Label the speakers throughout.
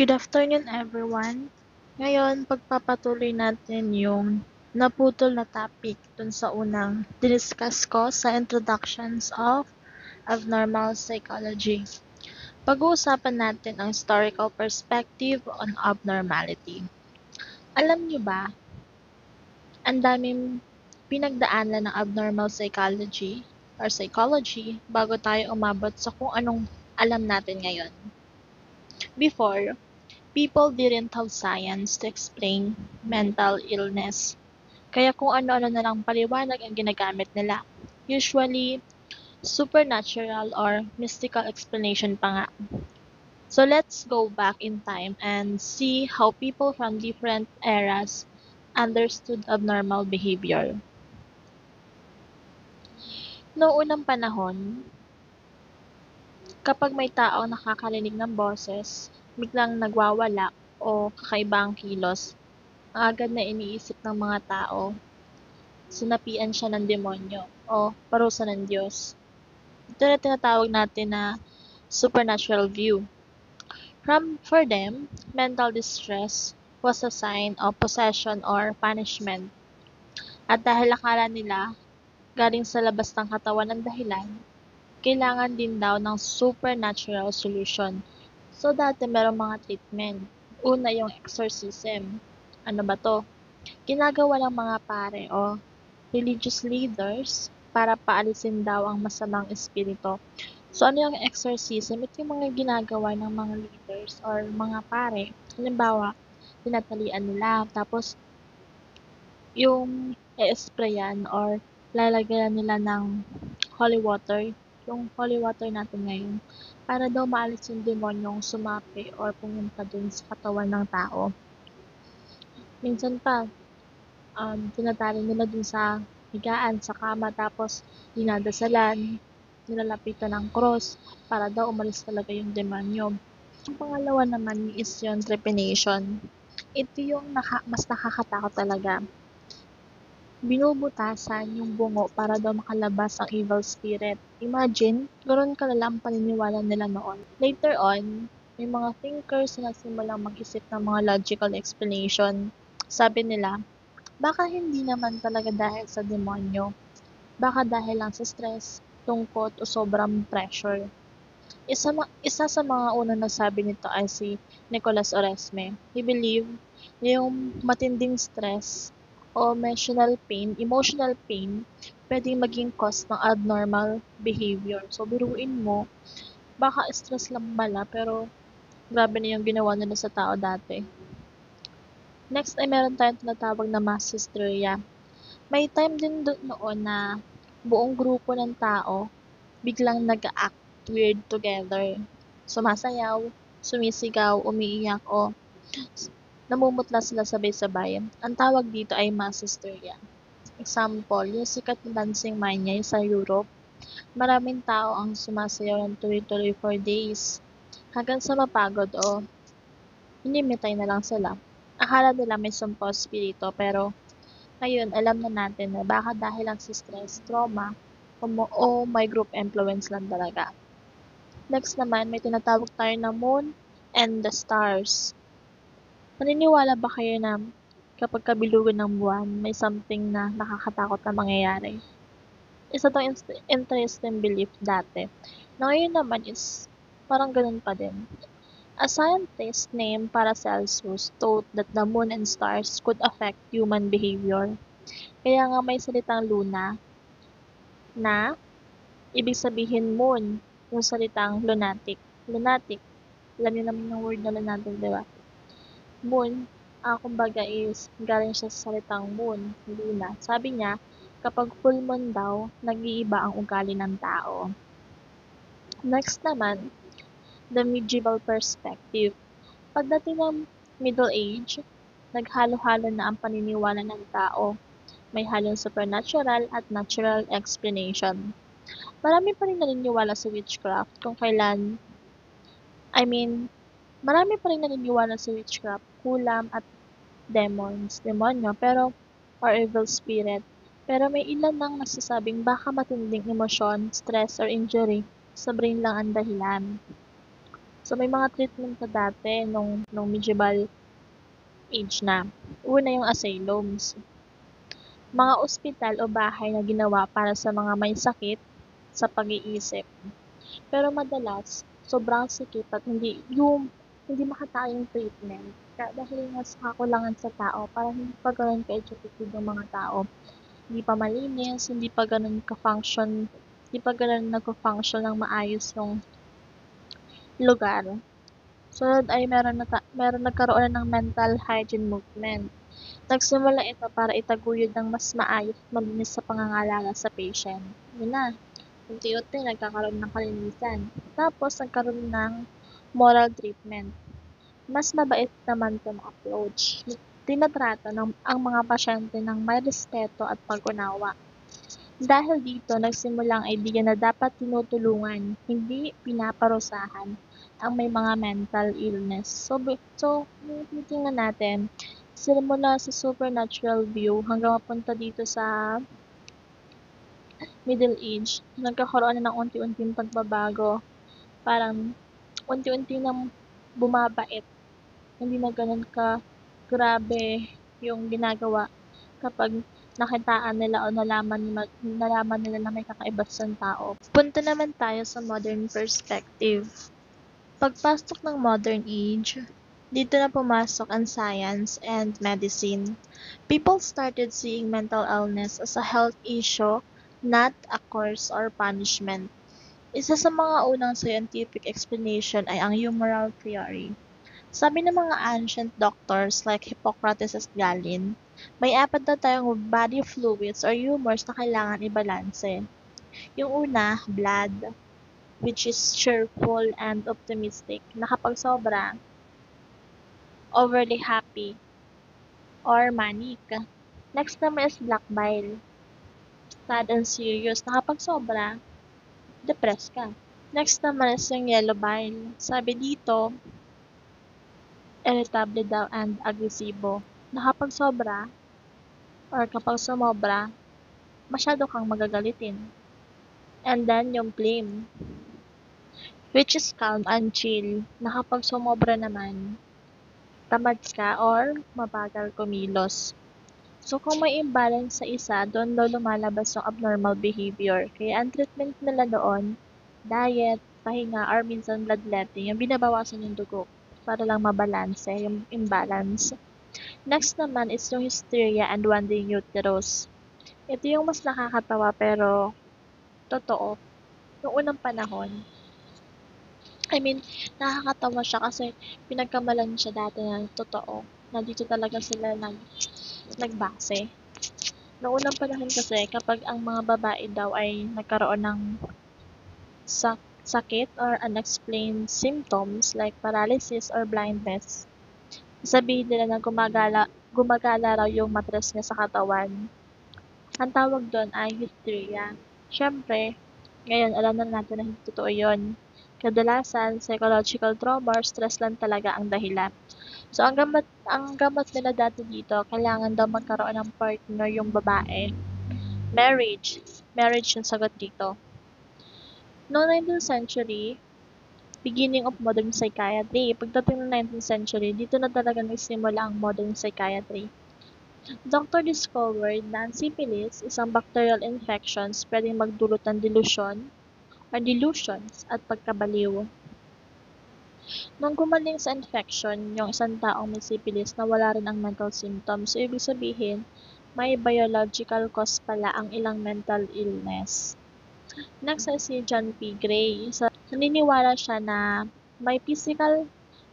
Speaker 1: Good afternoon, everyone. Ngayon, pagpapatuloy natin yung naputol na topic dun sa unang diniscuss ko sa introductions of abnormal psychology. Pag-uusapan natin ang historical perspective on abnormality. Alam niyo ba, ang daming pinagdaanan ng abnormal psychology bago tayo umabot sa kung anong alam natin ngayon. Before, people didn't have science to explain mental illness. Kaya kung ano-ano na lang paliwanag ang ginagamit nila. Usually, supernatural or mystical explanation pa nga. So let's go back in time and see how people from different eras understood abnormal behavior. Noong unang panahon, kapag may taong nakakarinig ng boses, biglang nagwawala o kakaibang kilos, agad na iniisip ng mga tao, sinapian siya ng demonyo o parusa ng Diyos. Ito na tinatawag natin na supernatural view. For them, mental distress was a sign of possession or punishment. At dahil akala nila galing sa labas ng katawan ng dahilan, kailangan din daw ng supernatural solution. So dati merong mga treatment. Una yung exorcism. Ano ba to? Ginagawa ng mga pare o religious leaders para paalisin daw ang masamang espiritu. So, ano yung exorcism? Ito yung mga ginagawa ng mga leaders or mga pare. Halimbawa, tinatalian nila. Tapos, yung i-sprayan or lalagyan nila ng holy water. Yung holy water natin ngayon. Para daw maalis yung demonyong sumapi or pumunta dun sa katawan ng tao. Minsan pa, tinatali nila dun sa higaan, sa kama, tapos dinadasalan, nilalapitan ng cross para daw umalis talaga yung demonyo. Ang pangalawa naman is yung trepanation. Ito yung mas nakakatakot talaga. Binubutasan yung bungo para daw makalabas ang evil spirit. Imagine, ganoon kalala ang paniniwala nila noon. Later on, may mga thinkers na nagsimulang mag-isip ng mga logical explanation. Sabi nila, baka hindi naman talaga dahil sa demonyo. Baka dahil lang sa stress, lungkot o sobrang pressure. Isa sa mga unang nagsabi nito ay si Nicholas Oresme. He believed na yung matinding stress o emotional pain, pwedeng maging cause ng abnormal behavior. So, biruin mo, baka stress lang pala, pero grabe na yung ginawa nila sa tao dati. Next ay meron tayong tinatawag na mass hysteria. May time din noon na buong grupo ng tao biglang nag-act weird together. Sumasayaw, sumisigaw, umiiyak o namumutla sila sabay-sabay. Ang tawag dito ay mass hysteria. Example, yung sikat na dancing mania sa Europe. Maraming tao ang sumasayaw ng tuloy-tuloy for days. Hanggang sa mapagod o hinimitay na lang sila. Akala nila may sumpa spirito pero ngayon alam na natin na baka dahil lang sa stress, trauma, o may group influence lang talaga. Next naman, may tinatawag tayo na moon and the stars. Naniniwala ba kayo na kapag kabilugan ng buwan, may something na nakakatakot na mangyayari? Isa tong interesting belief dati. Na ngayon naman is parang ganun pa din. A scientist named Paracelsus thought that the moon and stars could affect human behavior. Kaya nga may salitang luna na ibig sabihin moon, yung salitang lunatic. Lunatic, alam niyo naman yung word na lunatic, di ba? Moon, kumbaga is galing siya sa salitang moon, luna. Sabi niya, kapag full moon daw, nag-iiba ang ugali ng tao. Next naman, the medieval perspective. Pagdating ng Middle Age, naghalo-halo na ang paniniwala ng tao. May halong supernatural at natural explanation. Marami pa rin naniniwala sa witchcraft marami pa rin naniniwala sa witchcraft, kulam at demonyo, or evil spirit. Pero may ilan nang nagsasabing baka matinding emosyon, stress, or injury sa brain lang ang dahilan. So, may mga treatment na dati nung medieval age na. Una yung asylums. Mga ospital o bahay na ginawa para sa mga may sakit sa pag-iisip. Pero madalas, sobrang sikip at hindi makatayang treatment. Dahil nga sa kakulangan sa tao, parang hindi pa ganun ka-educated yung mga tao. Hindi pa malinis, hindi pa ganun ka-function, hindi pa ganun nag-function ng maayos yung lugar. Sunod ay meron nagkaroon na ng mental hygiene movement. Nagsimula ito para itaguyod ng mas maayos at malinis sa pangangalaga sa patient. Yun na, unti-unti nagkakaroon ng kalinisan. Tapos nagkaroon ng moral treatment. Mas mabait naman itong approach. Tinatrato ang mga pasyente ng may respeto at pag-unawa. Dahil dito, nagsimula ang idea na dapat tinutulungan, hindi pinaparusahan ang may mga mental illness. So titingnan natin, simula sa supernatural view hanggang mapunta dito sa middle age, nagkakaroon na ng unti-unting pagbabago. Parang unti-unti nang bumabait. Hindi na ganun ka grabe yung ginagawa kapag nakitaan nila o nalaman nila na may kakaiba sa tao. Punta naman tayo sa modern perspective. Pagpasok ng modern age, dito na pumasok ang science and medicine. People started seeing mental illness as a health issue, not a curse or punishment. Isa sa mga unang scientific explanation ay ang humoral theory. Sabi ng mga ancient doctors like Hippocrates at Galen, may apat na tayong body fluids or humors na kailangan ibalanse. Yung una, blood, which is cheerful and optimistic, na kapag sobra, overly happy, or manic. Next naman is black bile, sad and serious, na kapag sobra, depressed ka. Next naman is yung yellow bile. Sabi dito, irritable daw and agresibo, na kapag sobra, or kapag sumobra, masyado kang magagalitin. And then yung flame, which is calm and chill, na kapag sumobra naman, tamad ka or mabagal kumilos. So, kung may imbalance sa isa, doon daw lumalabas yung abnormal behavior. Kaya ang treatment nila doon, diet, pahinga, or minsan bloodletting, yung binabawasan yung dugo para lang mabalanse yung imbalance. Next naman is yung hysteria and wandering uterus. Ito yung mas nakakatawa pero totoo. Noong unang panahon, nakakatawa siya kasi pinagkamalan siya dati na totoo. Na dito talaga sila nagbase. Noong unang panahon kasi, kapag ang mga babae daw ay nagkaroon ng sakit or unexplained symptoms like paralysis or blindness, sabihin nila na gumagala raw yung matres niya sa katawan. Ang tawag doon ay hysteria. Siyempre, ngayon alam na natin na hindi totoo yun. Kadalasan, psychological trauma or stress lang talaga ang dahilan. So, ang gamot nila dati dito, kailangan daw magkaroon ng partner yung babae. Marriage yung sagot dito. Noong 19th century, beginning of modern psychiatry. Pagdating ng 19th century, dito na talaga nagsimula ang modern psychiatry. Doctor discovered na ang syphilis, isang bacterial infections, pwedeng magdulot ng delusions at pagkabaliw. Nung gumaling sa infection, yung isang taong may syphilis na wala rin ang mental symptoms, so ibig sabihin, may biological cause pala ang ilang mental illness. Next ay si John P. Gray. Naniniwala siya na may physical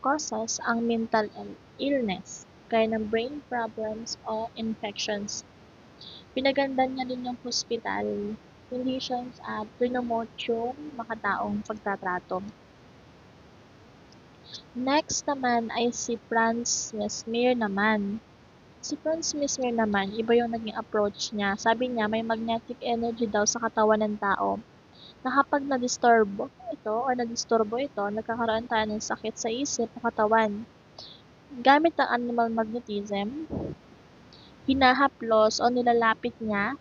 Speaker 1: causes ang mental illness, gaya ng brain problems o infections. Pinaganda niya rin yung hospital, conditions at pinomote yung makataong pagtatrato. Next naman ay si Franz Mesmer naman. Si Franz Mesmer naman, iba yung naging approach niya. Sabi niya, may magnetic energy daw sa katawan ng tao na kapag nadisturbo ito, nagkakaroon tayo ng sakit sa isip o katawan. Gamit ang animal magnetism, hinahaplos o nilalapit niya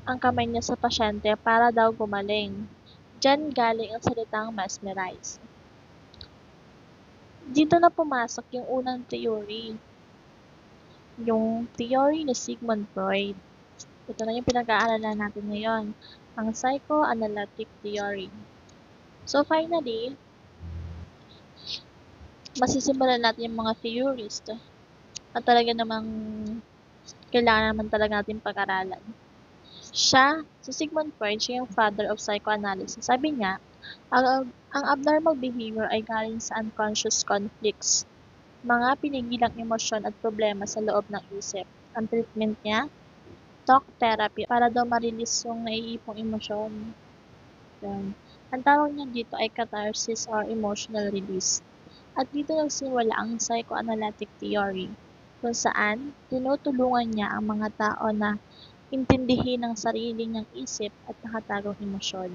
Speaker 1: ang kamay niya sa pasyente para daw gumaling. Diyan galing ang salitang mesmerize. Dito na pumasok yung unang theory, yung theory ni Sigmund Freud. Ito na yung pinag-aaralan natin ngayon, ang psychoanalytic theory. So finally, masisimulan natin yung mga theories na talaga namang kailangan naman talaga natin pag-aralan. Si Sigmund Freud, siya yung father of psychoanalysis. Sabi niya, ang abnormal behavior ay galing sa unconscious conflicts, mga pinigilang emosyon at problema sa loob ng isip. Ang treatment niya, talk therapy, para daw ma-release yung naiipong emosyon. Yan. Ang tawag niya dito ay catharsis or emotional release. At dito nagsimula ang psychoanalytic theory, kung saan tinutulungan niya ang mga tao na intindihin ang sarili niyang isip at nakatagong emosyon.